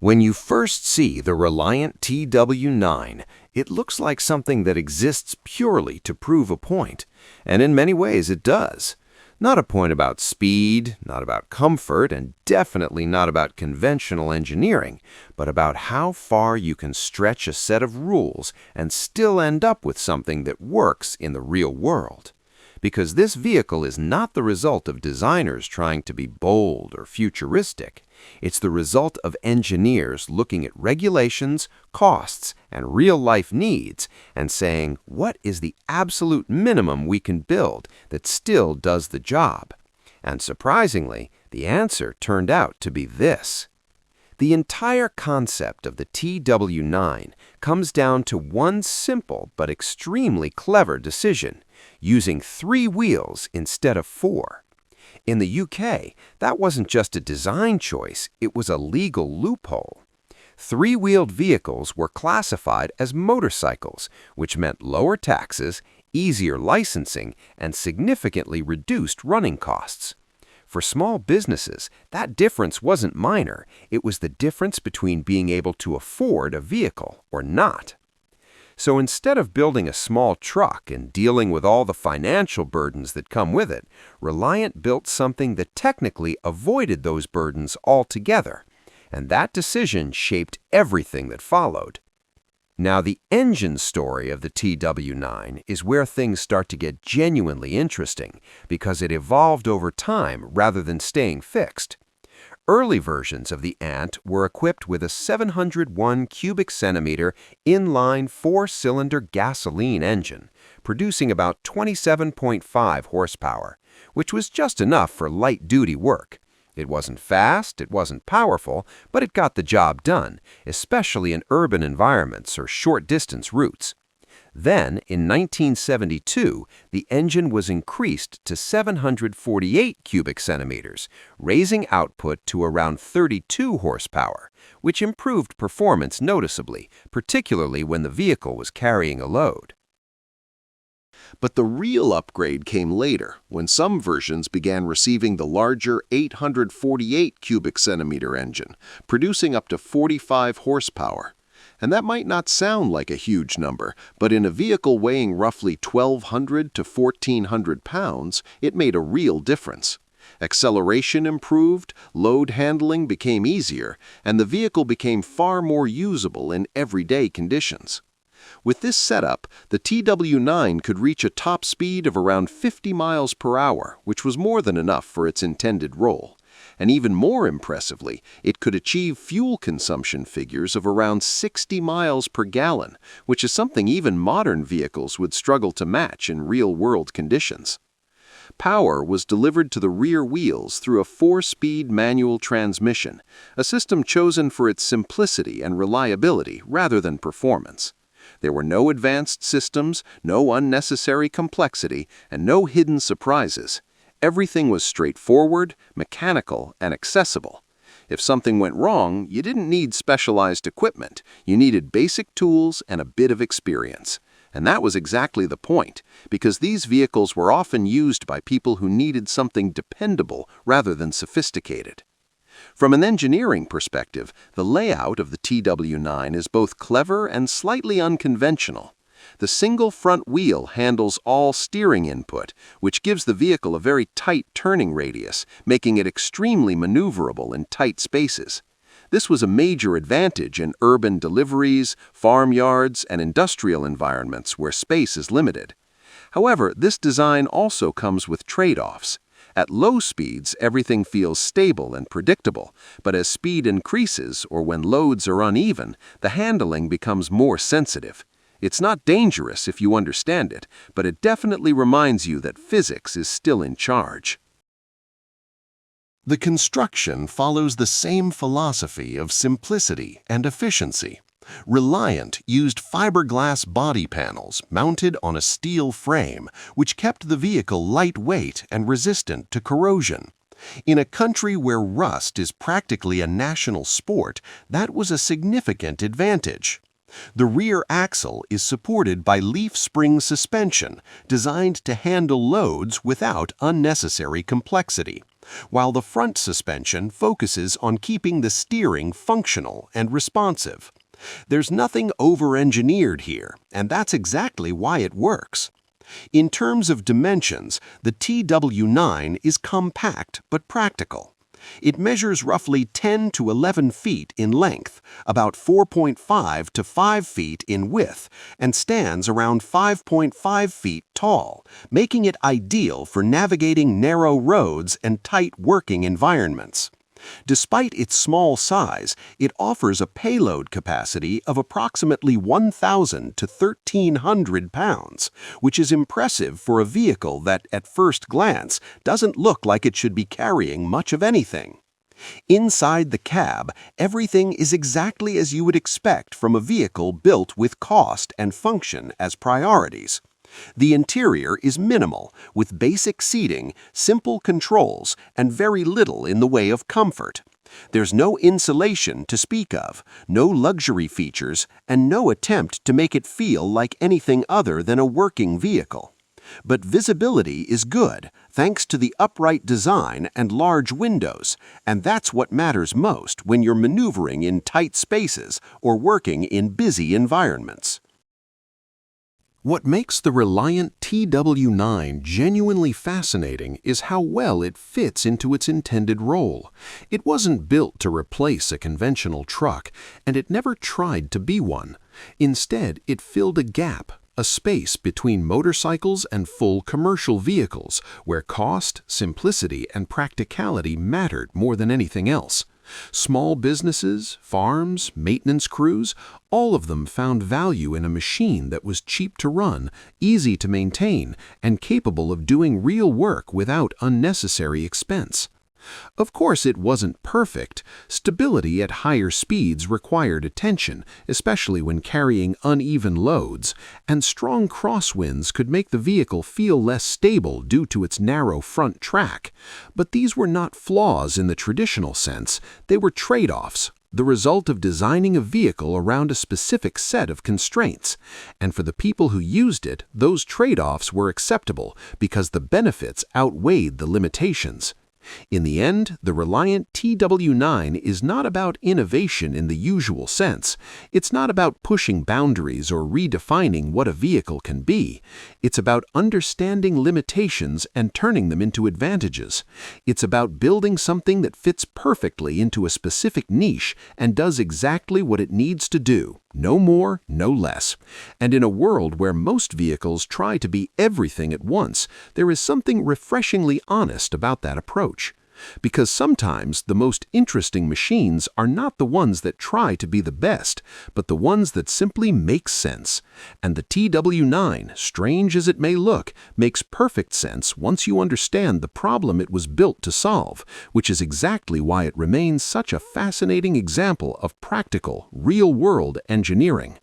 When you first see the Reliant TW9, it looks like something that exists purely to prove a point, and in many ways it does. Not a point about speed, not about comfort, and definitely not about conventional engineering, but about how far you can stretch a set of rules and still end up with something that works in the real world. Because this vehicle is not the result of designers trying to be bold or futuristic. It's the result of engineers looking at regulations, costs, and real-life needs and saying, what is the absolute minimum we can build that still does the job? And surprisingly, the answer turned out to be this. The entire concept of the TW9 comes down to one simple but extremely clever decision, using 3 wheels instead of 4. In the UK, that wasn't just a design choice, it was a legal loophole. 3-wheeled vehicles were classified as motorcycles, which meant lower taxes, easier licensing, and significantly reduced running costs. For small businesses, that difference wasn't minor. It was the difference between being able to afford a vehicle or not. So instead of building a small truck and dealing with all the financial burdens that come with it, Reliant built something that technically avoided those burdens altogether. And that decision shaped everything that followed. Now, the engine story of the TW9 is where things start to get genuinely interesting because it evolved over time rather than staying fixed. Early versions of the Ant were equipped with a 701 cubic centimeter inline 4-cylinder gasoline engine, producing about 27.5 horsepower, which was just enough for light-duty work. It wasn't fast, it wasn't powerful, but it got the job done, especially in urban environments or short-distance routes. Then, in 1972, the engine was increased to 748 cubic centimeters, raising output to around 32 horsepower, which improved performance noticeably, particularly when the vehicle was carrying a load. But the real upgrade came later, when some versions began receiving the larger 848 cubic centimeter engine, producing up to 45 horsepower. And that might not sound like a huge number, but in a vehicle weighing roughly 1,200 to 1,400 pounds, it made a real difference. Acceleration improved, load handling became easier, and the vehicle became far more usable in everyday conditions. With this setup, the TW9 could reach a top speed of around 50 miles per hour, which was more than enough for its intended role. And even more impressively, it could achieve fuel consumption figures of around 60 miles per gallon, which is something even modern vehicles would struggle to match in real-world conditions. Power was delivered to the rear wheels through a 4-speed manual transmission, a system chosen for its simplicity and reliability rather than performance. There were no advanced systems, no unnecessary complexity, and no hidden surprises. Everything was straightforward, mechanical, and accessible. If something went wrong, you didn't need specialized equipment. You needed basic tools and a bit of experience. And that was exactly the point, because these vehicles were often used by people who needed something dependable rather than sophisticated. From an engineering perspective, the layout of the TW9 is both clever and slightly unconventional. The single front wheel handles all steering input, which gives the vehicle a very tight turning radius, making it extremely maneuverable in tight spaces. This was a major advantage in urban deliveries, farmyards, and industrial environments where space is limited. However, this design also comes with trade-offs. At low speeds, everything feels stable and predictable, but as speed increases or when loads are uneven, the handling becomes more sensitive. It's not dangerous if you understand it, but it definitely reminds you that physics is still in charge. The construction follows the same philosophy of simplicity and efficiency. Reliant used fiberglass body panels mounted on a steel frame, which kept the vehicle lightweight and resistant to corrosion. In a country where rust is practically a national sport, that was a significant advantage. The rear axle is supported by leaf spring suspension, designed to handle loads without unnecessary complexity. while the front suspension focuses on keeping the steering functional and responsive. There's nothing over-engineered here, and that's exactly why it works. In terms of dimensions, the TW9 is compact but practical. It measures roughly 10 to 11 feet in length, about 4.5 to 5 feet in width, and stands around 5.5 feet tall, making it ideal for navigating narrow roads and tight working environments. Despite its small size, it offers a payload capacity of approximately 1,000 to 1,300 pounds, which is impressive for a vehicle that, at first glance, doesn't look like it should be carrying much of anything. Inside the cab, everything is exactly as you would expect from a vehicle built with cost and function as priorities. The interior is minimal, with basic seating, simple controls, and very little in the way of comfort. There's no insulation to speak of, no luxury features, and no attempt to make it feel like anything other than a working vehicle. But visibility is good, thanks to the upright design and large windows, and that's what matters most when you're maneuvering in tight spaces or working in busy environments. What makes the Reliant TW9 genuinely fascinating is how well it fits into its intended role. It wasn't built to replace a conventional truck, and it never tried to be one. Instead, it filled a gap, a space between motorcycles and full commercial vehicles, where cost, simplicity, and practicality mattered more than anything else. Small businesses, farms, maintenance crews, all of them found value in a machine that was cheap to run, easy to maintain, and capable of doing real work without unnecessary expense. Of course, it wasn't perfect. Stability at higher speeds required attention, especially when carrying uneven loads, and strong crosswinds could make the vehicle feel less stable due to its narrow front track. But these were not flaws in the traditional sense, they were trade-offs, the result of designing a vehicle around a specific set of constraints. And for the people who used it, those trade-offs were acceptable because the benefits outweighed the limitations. In the end, the Reliant TW9 is not about innovation in the usual sense. It's not about pushing boundaries or redefining what a vehicle can be. It's about understanding limitations and turning them into advantages. It's about building something that fits perfectly into a specific niche and does exactly what it needs to do. No more, no less. And in a world where most vehicles try to be everything at once, there is something refreshingly honest about that approach. Because sometimes the most interesting machines are not the ones that try to be the best, but the ones that simply make sense. And the TW9, strange as it may look, makes perfect sense once you understand the problem it was built to solve, which is exactly why it remains such a fascinating example of practical, real-world engineering.